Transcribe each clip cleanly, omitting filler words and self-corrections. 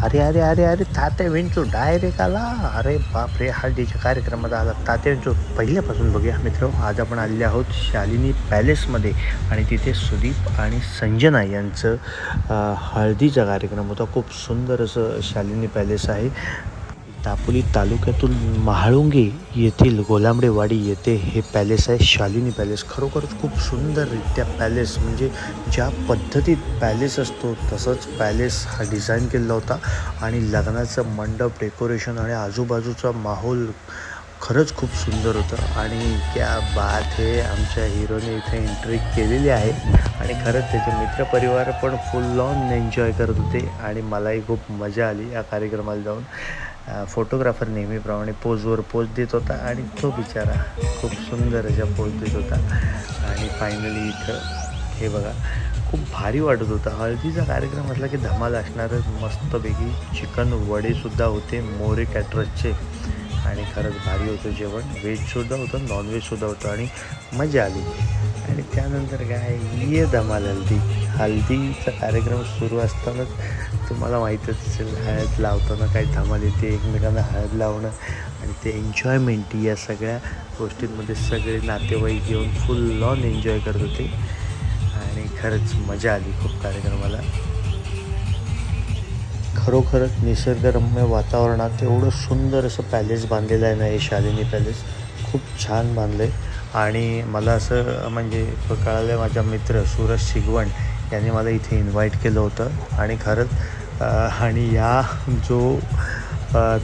अरे अरे अरे अरे तात्या विंचू डायरेक्ट आला. अरे बापरे, हळदीच्या कार्यक्रमात आला तात्या विंचू. पहिल्यापासून बघूया मित्र, आज आपण आलेले आहोत शालिनी पॅलेसमध्ये आणि तिथे सुदीप आणि संजना यांचं हळदीचा कार्यक्रम होता. खूप सुंदर असं शालिनी पॅलेस आहे. दापोली तालुक्यातून म्हाळुंगे येथील गोलांबडेवाडी येथे हे पॅलेस आहे, शालिनी पॅलेस. खरोखरच खूप सुंदररित्या पॅलेस, म्हणजे ज्या पद्धतीत पॅलेस असतो तसंच पॅलेस हा डिझाईन केलेला होता. आणि लग्नाचं मंडप, डेकोरेशन आणि आजूबाजूचा माहोल खरंच खूप सुंदर होतं. आणि क्या बात है, आमच्या हिरोने इथे एंट्री केलेली आहे आणि खरंच त्याचे मित्रपरिवार पण फुल ऑन एन्जॉय करत होते आणि मलाही खूप मजा आली या कार्यक्रमाला जाऊन. फोटोग्राफर नेहमीप्रमाणे पोजवर पोज देत होता आणि तो बिचारा खूप सुंदर अशा पोज देत होता. आणि फायनली इथं हे बघा, खूप भारी वाटत होतं. हळदीचा कार्यक्रम म्हटला की धमाल असणारच. मस्तपैकी चिकन वडेसुद्धा होते मोरे कॅटरसचे आणि खरंच भारी होतं जेवण. व्हेजसुद्धा होतं, नॉनव्हेजसुद्धा होतं आणि मजा आली. आणि त्यानंतर काय, ये धमाल हल्दीचा कार्यक्रम सुरू असतानाच तुम्हाला माहीतच असेल, हळद लावताना काही धमाल येते, एकमेकांना हळद लावणं आणि ते एन्जॉयमेंट, या सगळ्या गोष्टींमध्ये सगळे नातेवाईक येऊन फुल ऑन एन्जॉय करत होते आणि खरंच मजा आली खूप कार्यक्रमाला. खरोखरच निसर्गरम्य वातावरणात एवढं सुंदर असं पॅलेस बांधलेलं आहे ना हे शालिनी पॅलेस, खूप छान बांधलं आहे. आणि मला असं म्हणजे कळालं, माझा मित्र सूरज शिगवण याने मला इथे इन्व्हाइट केलं होतं. आणि खरंच आणि या जो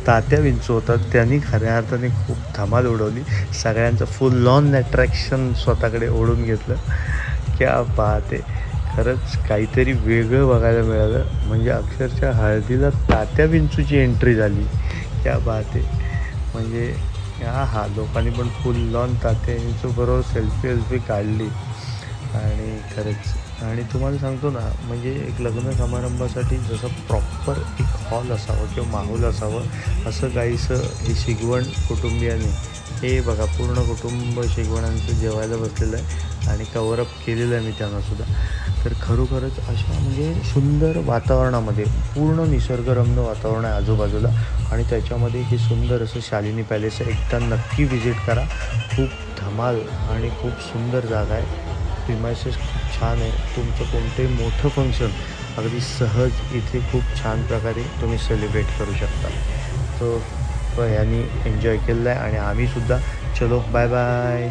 तात्या विंचू होता त्यांनी खऱ्या अर्थाने खूप धमाल उडवली. सगळ्यांचं फुल ऑन अट्रॅक्शन स्वतःकडे ओढून घेतलं. क्या बात आहे, खरंच काहीतरी वेगळं बघायला मिळालं. म्हणजे अक्षरशः हळदीला तात्या विंचूची एंट्री झाली. क्या बात आहे. म्हणजे हा लोकांनी पण फुल ऑन तात्या विंचूबरोबर सेल्फी काढली. आणि खरंच, आणि तुम्हाला सांगतो ना, म्हणजे एक लग्न समारंभासाठी जसं प्रॉपर एक हॉल असावं किंवा माहोल असावं असं काहीसं हे शिगवण कुटुंबियाने, हे बघा पूर्ण कुटुंब शिगवणांचं जेवायला बसलेलं आहे आणि कवरअप केलेलं आहे मी त्यांनासुद्धा. तर खरोखरच अशा म्हणजे सुंदर वातावरणामध्ये, पूर्ण निसर्गरम्य वातावरण आहे आजूबाजूला आणि त्याच्यामध्ये हे सुंदर असं शालिनी पॅलेस आहे. एकदा नक्की व्हिजिट करा, खूप धमाल आणि खूप सुंदर जागा आहे. प्रिमायसेस खूप छान आहे. तुमचं कोणतंही मोठं फंक्शन अगदी सहज इथे खूप छान प्रकारे तुम्ही सेलिब्रेट करू शकता. तो यांनी एन्जॉय केलेला आहे आणि आम्हीसुद्धा. चलो बाय बाय.